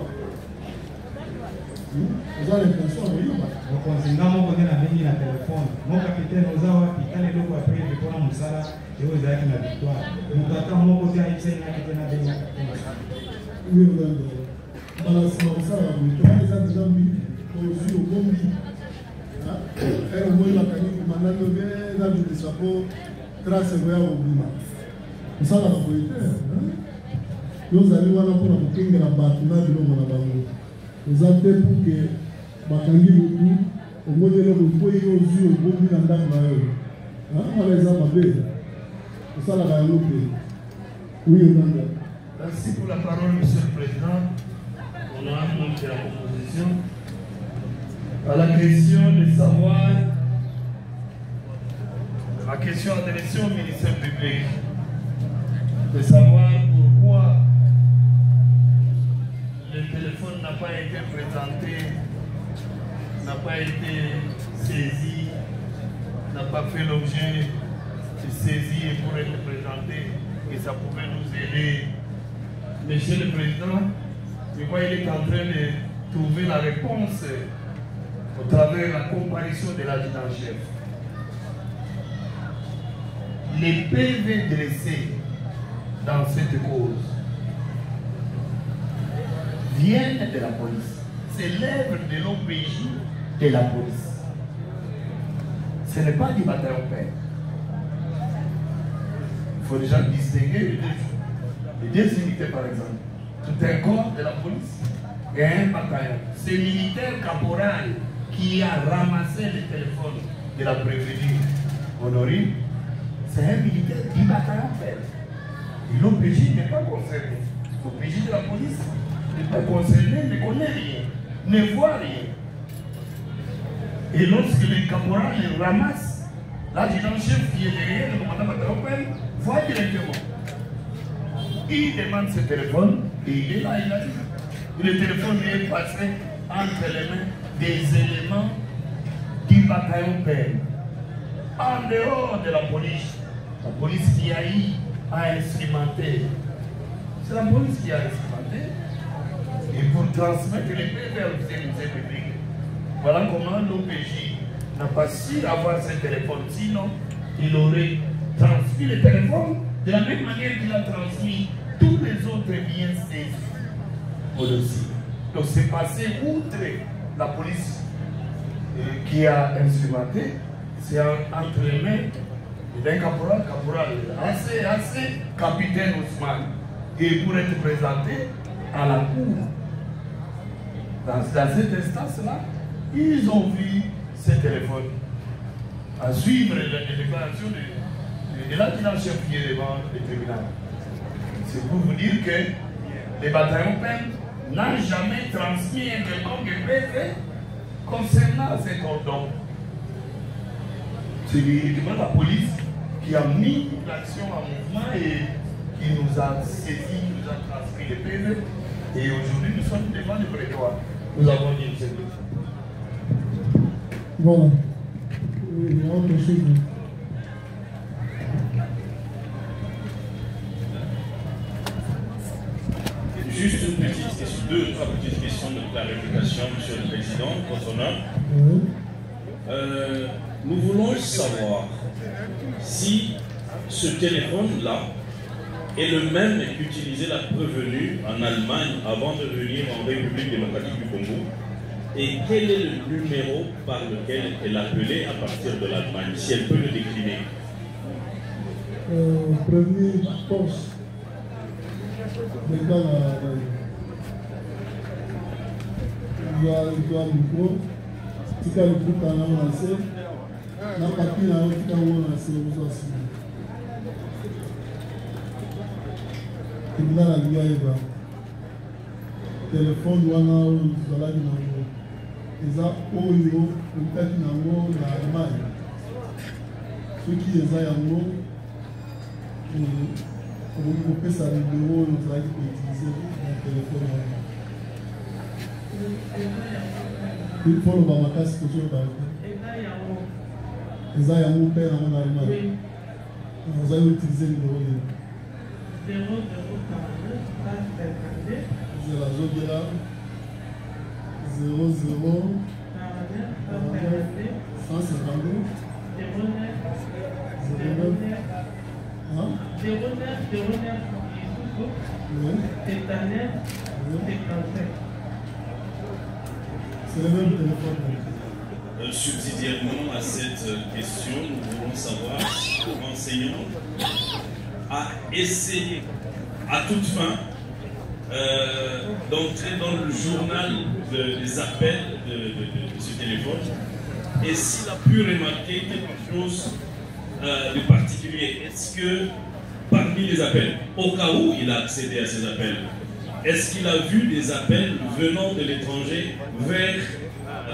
vous avez l'impression de dire mokonzi nga moko nde na bengi na telefone mo kapitaine oza wapi tala eloko apres mpona mosala eyo ezalaki na victoire moto ata moko te ayebisainaki te na bengi bala nsima kosala ya victoire eza deja mbili ozwi obombi omoi bakangi komandani obe eza bimisa po trace ekoya kobima kosalaka boye te yozali wana mpona kokengela bato na bilongo na bango oza te mpuke bakangi motu omoni eloko mpo ye ozwi obombi na ndako na yo wana eza mabe osalaka yango te oui onanga. Merci pour la parole, Monsieur le Président. Honorable de la composition. À la question de savoir, la question adressée au ministère public, de savoir pourquoi le téléphone n'a pas été présenté, n'a pas été saisi, n'a pas fait l'objet de saisie et pour être présenté, et ça pouvait nous aider. Monsieur le Président, je crois qu'il est en train de trouver la réponse au travers de la comparution de l'adjudant-chef. Les PV dressés dans cette cause viennent de la police. C'est l'œuvre de l'OPJ de la police. Ce n'est pas du bataillon père. Il faut déjà distinguer les deux unités, par exemple. Tout un corps de la police et un bataillon. C'est le militaire caporal qui a ramassé le téléphone de la prévenue Honorine. C'est un militaire du bataillon père. Et l'OPJ n'est pas concerné. L'OPJ de la police n'est pas concerné, ne connaît rien, ne voit rien. Et lorsque le caporal le ramasse, l'adjudant-chef qui est derrière le commandant bataillon père voit directement. Il demande ce téléphone et il est là, il a dit. Le téléphone est passé entre les mains des éléments du bataillon père. En dehors de la police qui a eu à instrumenter. C'est la police qui a instrumenté. Et pour transmettre les PV au ministère public, voilà comment l'OPJ n'a pas su avoir ce téléphone. Sinon, il aurait transmis le téléphone de la même manière qu'il a transmis tous les autres biens saisis au dossier. Donc c'est passé outre la police qui a instrumenté, c'est entre les mains d'un caporal, assez capitaine Ousmane, et pour être présenté à la cour. Dans cette instance-là, ils ont vu ce téléphone. À suivre les déclarations de l'adjudant-chef qui est devant le tribunal. C'est pour vous dire que les bataillons PEM n'ont jamais transmis un quelconque PV concernant cet ordre. C'est uniquement la police qui a mis l'action en mouvement et qui nous a saisi, nous a transmis les PV. Et aujourd'hui, nous sommes devant le prétoire. Nous avons dit une seule. Voilà. Il y a autre chose. Juste une petite question, deux ou trois petites questions de clarification, Monsieur le Président, votre honneur. Nous voulons savoir si ce téléphone-là est le même qu'utilisait la prévenue en Allemagne avant de venir en République démocratique du Congo, et quel est le numéro par lequel elle appelait à partir de l'Allemagne, si elle peut le décliner. Premier poste. Maintenant, il y a le micro, tu as le groupe à lancer, la partie là, tu as lancé le aussi. Il y a la liaison. Téléphone, il y a la liaison. Ils ont eu un peu de l'Allemagne. Ceux qui les ont on peut sa vidéo, nous allons utiliser mon téléphone. Il faut le bamakas que je vais. Ils ont mon père en Allemagne. Nous allons utiliser le numéro. 00 152 c'est le même téléphone. Subsidiairement à cette question, nous voulons savoir si le renseignant a essayé à toute fin d'entrer dans le journal des appels de ce téléphone, et s'il a pu remarquer quelque chose de particulier. Est-ce que parmi les appels, au cas où il a accédé à ces appels, est-ce qu'il a vu des appels venant de l'étranger vers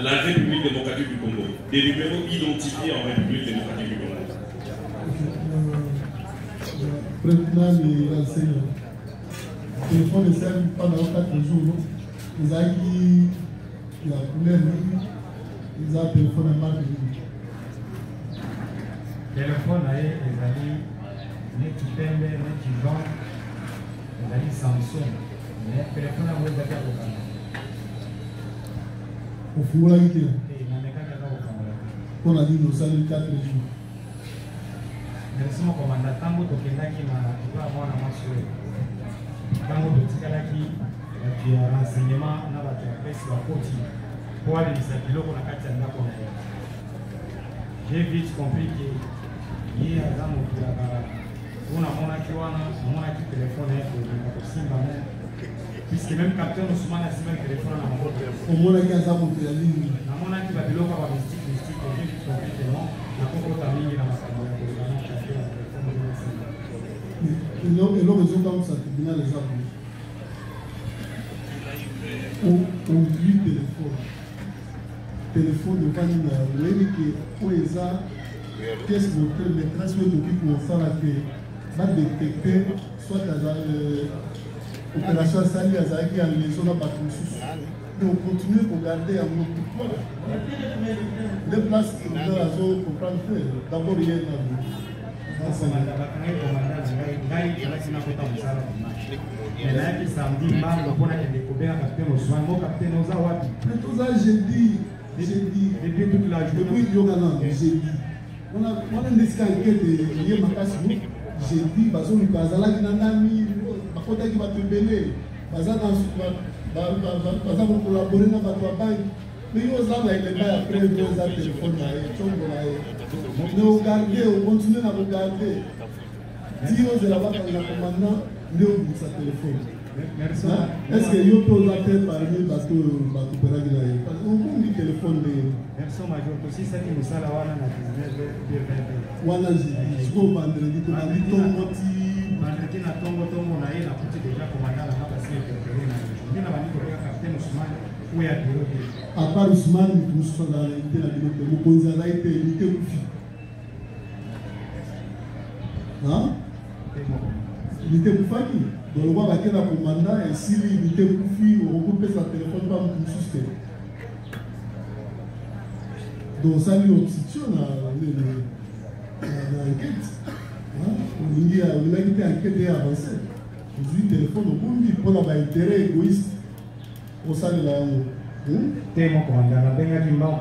la République démocratique du Congo, des numéros identifiés en République démocratique du Congo? Président de l'enseignant, le téléphone ne sert pas dans 4 jours. Ils ont dit la couleur, ils ont un téléphone à marque. Téléphone a les amis, les Kipembe, les Kizon, les amis Samsung. Mais téléphone a moins d'accord au Canada. Au four, là, il y a. On a dit nous sommes 4 jours. Merci mon commandant. Tant que tu as dit que avoir un marché, tant que tu as dit que tu as renseignement, on a la presse, la côte, pour aller à l'île, on a 4 ans. J'ai vite compris que il y a un homme qui a un téléphone puisque même capteur nous sommes à un téléphone à mon au moins il y a un homme qui a dit on a qui va de l'eau par mystique j'ai vite compris que non la comportement est dans ma famille et l'homme est comme ça tribunal les arbres on vit téléphone de vanille vous voyez que OESA qu'est-ce que votre maîtresse veut pour faire la paix va détecter soit l'opération Sali Azaki en liaison à Batou. Mais on continue à regarder à nos coups. Les places qui nous donnent à comprendre que d'abord il y a depuis toute la journée, depuis Yogana, j'ai dit, on a une enquête liée à ma casse. J'ai dit, parce que Bazala qui n'a pas mis, Bakota qui va te béler, Bazala va collaborer dans votre banque. Mais il y a des gens après, il y a des téléphones, mais on continue à regarder. Si on est là-bas, quand il y a un commandant, il y a sa téléphone. Est-ce que vous pouvez appeler parmi les bateaux opérationnels? Parce qu'on a un téléphone. Merci, Major. Aussi, ça qui nous a la wana na 19 wana je go vendredi to na tongo ti vendredi na tongo na ye na kuti déjà commandant na hapa sio tokele na ndio bani ko ya capitaine Ousmane ou ya bureau de à part Ousmane nous sommes dans l'unité la bureau de Mokonzi a été unité kufi hein unité Koufaki. Donc, le roi va être un commandant et si l'unité Koufi, on regroupe sa téléphone, pas me suspect. Donc, ça lui obstruction dans l'enquête. On a été enquêté et avancé. Aujourd'hui, le téléphone au Bundi pour avoir intérêt égoïste au sein de la T'es mon commandant, la benga qui m'a au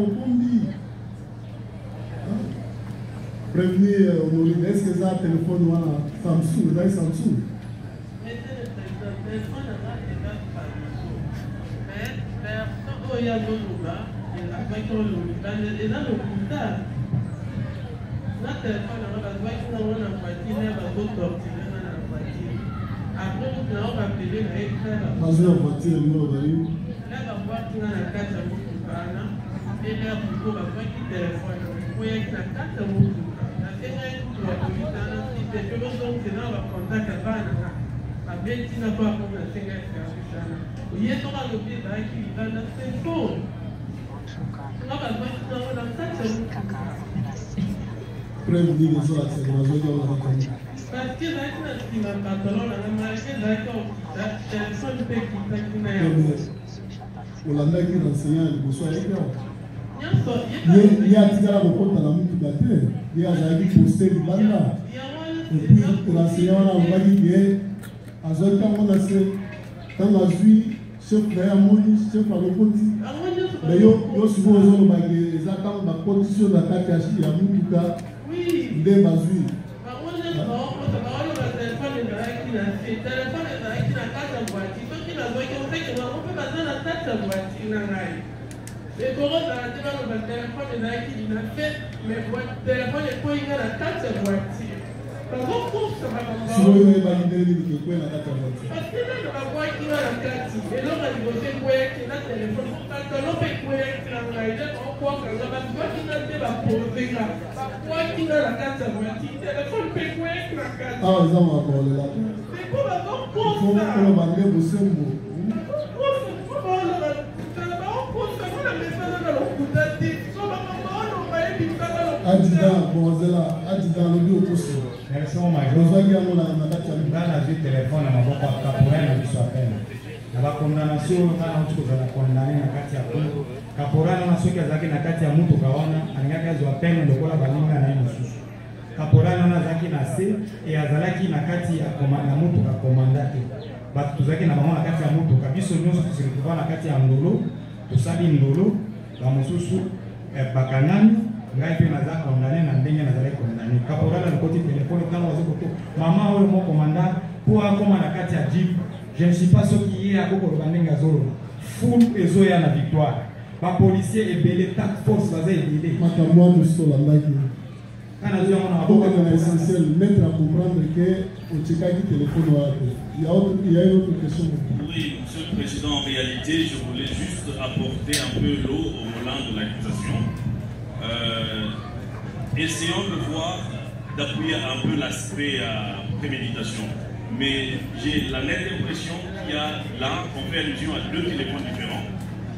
Bundi. Prévenir Honorine, est-ce que ça a un téléphone ou un Samsung? Vous avez Samsung? Prévenir les autres, c'est la joie de parce que on a mis un enseignant de Boussoua et il y a un petit gars à la mouille tout à l'heure. Il y a un qui postait du banda. Et puis l'enseignant a dit que à ce temps, quand on a vu chef de la mouille, chef de la mouille, mais il y a souvent des attentes de la condition de la carte de la mouille de Bazui. Caporal na zaki na se et azalaki na kati ya na mutu ka komandate batu zaki na bango na kati ya mutu kabiso nyonso tusilikuva na kati ya ndolo tosali ndolo ba mosusu bakanani ngai pe naza condamné na ndenge nazalaki condamné. Caporal na côté téléphone quand wazo koto mama oyo mo commandant pour akoma na kati ya jeep je ne suis pas ce qui est à koko bandenge azolo full ezoya na victoire ba policier ebele task force baza ebele makamwa musola ndaki. C'est essentiel de mettre à comprendre que au Tchèque téléphone il y a une autre question. Oui, Monsieur le Président, en réalité, je voulais juste apporter un peu l'eau au moulin de l'accusation. Essayons de voir, d'appuyer un peu l'aspect préméditation. Mais j'ai la nette impression qu'il y a là, on fait allusion à deux téléphones différents.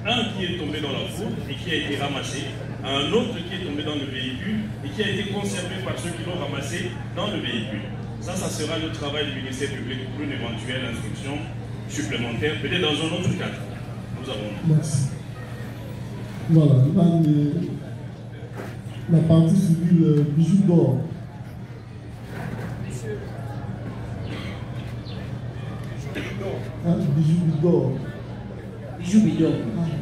Un qui est tombé dans la foule et qui a été ramassé, un autre qui est tombé dans le véhicule et qui a été conservé par ceux qui l'ont ramassé dans le véhicule. Ça sera le travail du ministère public pour une éventuelle instruction supplémentaire, peut-être dans un autre cadre. Nous avons. Merci. Voilà, la partie civile bijou d'or. Bijou d'or. Bijou bidon.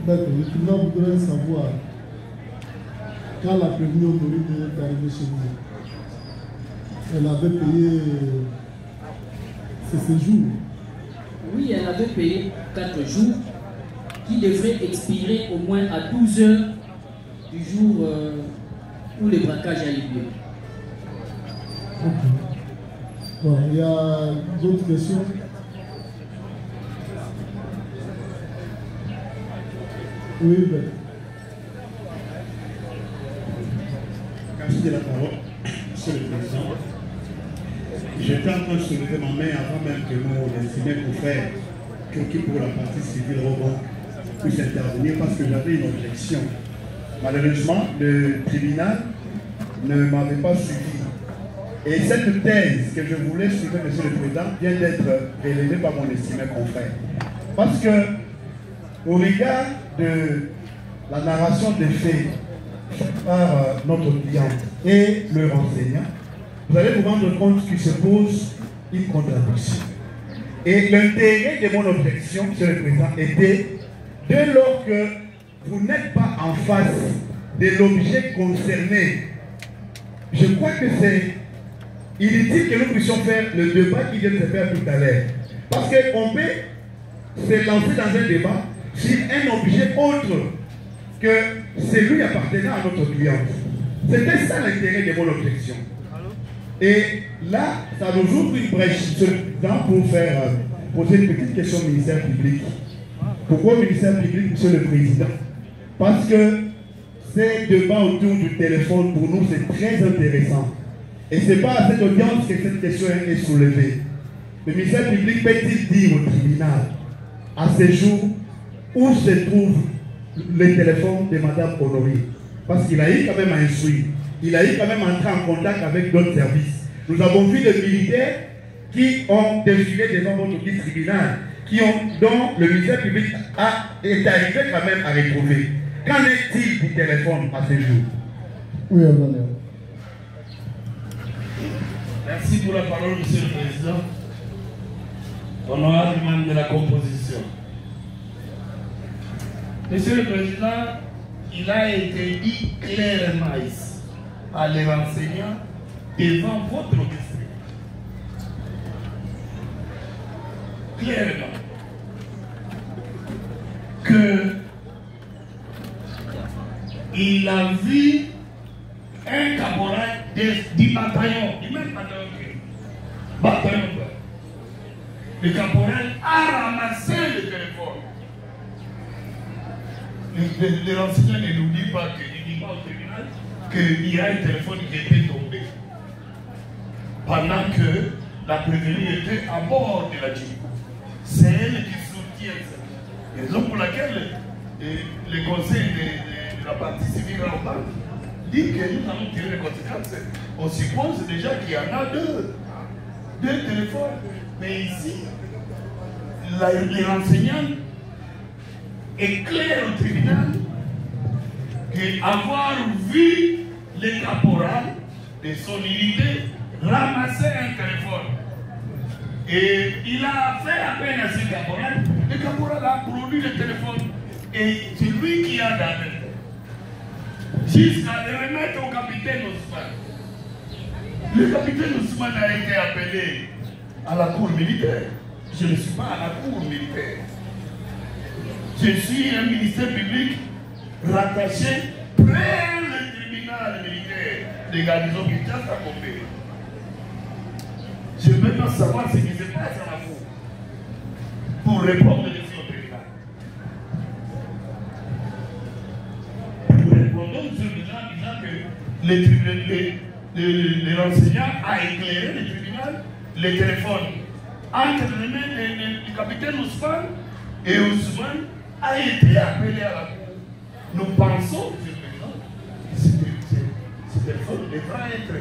D'accord, le tribunal voudrait savoir quand la prévenue autorité est arrivée chez vous. Elle avait payé ses séjours. Oui, elle avait payé 4 jours qui devraient expirer au moins à 12 heures du jour où le braquage a eu lieu. Ok. Bon, il y a d'autres questions? Oui, ben. Merci de la parole, Monsieur le Président. J'étais en train de soulever ma main avant même que mon estimé confrère, qui pour la partie civile Robin, puisse intervenir parce que j'avais une objection. Malheureusement, le tribunal ne m'avait pas suivi Et cette thèse que je voulais suivre, Monsieur le Président, vient d'être relevée par mon estimé confrère. Parce que, au regard de la narration des faits par notre client et le renseignant, vous allez vous rendre compte qu'il se pose une contradiction. Et l'intérêt de mon objection, Monsieur le Président, était, dès lors que vous n'êtes pas en face de l'objet concerné, je crois que c'est inutile que nous puissions faire le débat qui vient de se faire tout à l'heure. Parce qu'on peut se lancer dans un débat sur un objet autre que celui appartenant à notre cliente. C'était ça l'intérêt de mon objection. Et là, ça nous ouvre une brèche pour faire poser une petite question au ministère public. Pourquoi au ministère public, Monsieur le Président? Parce que ces débats autour du téléphone, pour nous, c'est très intéressant. Et ce n'est pas à cette audience que cette question est soulevée. Le ministère public peut-il dire au tribunal, à ce jour, où se trouve le téléphone de Mme Honoré? Parce qu'il a eu quand même à instruire. Il a eu quand même entré en contact avec d'autres services. Nous avons vu des militaires qui ont défilé devant votre tribunal, dont le ministère public est arrivé quand même à retrouver. Qu'en est-il du téléphone à ce jour? Oui, Honneur. Merci pour la parole, Monsieur le Président. Honorable membre de la composition. Monsieur le Président, il a été dit clairement ici, à les enseignants, devant votre district. Clairement. Que il a vu un caporal du bataillon, du même bataillon. Le caporal a ramassé le téléphone. Les enseignants ne nous disent pas au tribunal qu'il y a un téléphone qui était tombé. Pendant que la prévenue était à bord de la Jeep. C'est elle qui soutient ça. Raison pour laquelle le conseil de la partie civile en banque dit que nous allons tirer les conséquences. On suppose déjà qu'il y en a deux téléphones. Mais ici, les enseignants éclairent au tribunal qu'avoir vu le caporal de son unité ramasser un téléphone. Et il a fait appel à ce caporal. Le caporal a produit le téléphone. Et c'est lui qui a donné. Jusqu'à le remettre au capitaine Ousmane. Le capitaine Ousmane a été appelé à la cour militaire. Je ne suis pas à la cour militaire. Je suis un ministère public rattaché près le tribunal militaire de garnison Kinshasa à Gombe. Je veux maintenant savoir ce qui se passe à la cour pour répondre ici au tribunal. Nous répondons sur le disant que l'enseignant a éclairé le tribunal, le téléphone entre les mains du capitaine Ousmane, et Ousmane a été appelé à la cour. Nous pensons que ce téléphone devra être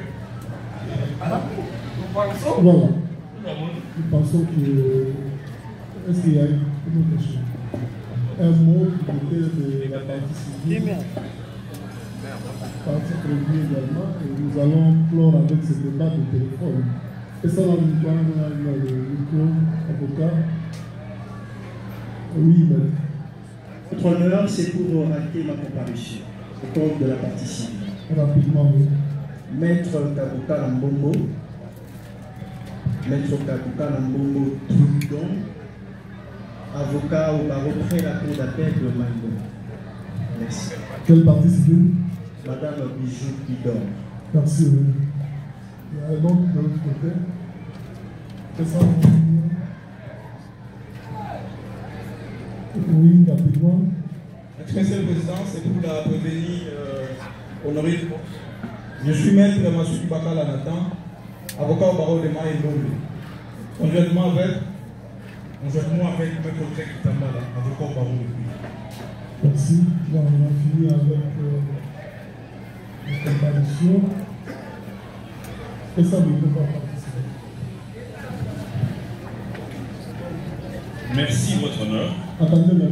à la cour. Nous pensons. Voilà. Nous pensons que. Est-ce qu'il y a une autre question? Un mot du côté de la partie civile. Partie prévue également. Et nous allons clore avec ce débat de téléphone. Et ça, dans le micro, avocat. Oui, mais. Votre honneur, c'est pour acter ma comparution au compte de la partie civile. Rapidement, oui. Maître Kabuka Lambombo, Maître Kabuka Lambombo Trudon, avocat au barreau près la cour d'appel de Mango. Merci. Quelle partie civile? Madame Bijou Bidor. Merci, oui. Il y a un autre de l'autre côté. C'est ça? Oui, rapidement. Monsieur le Président, c'est pour la prévenir Honoré. Je suis maître Massoudi Bakala Nathan, avocat au barreau de Maï Lombe. Conjointement avec maître Greg Tambala, avocat au barreau de. Merci. Bon, on a fini avec la comparution. Et ça, nous devons participer. Merci, votre honneur. Attendez,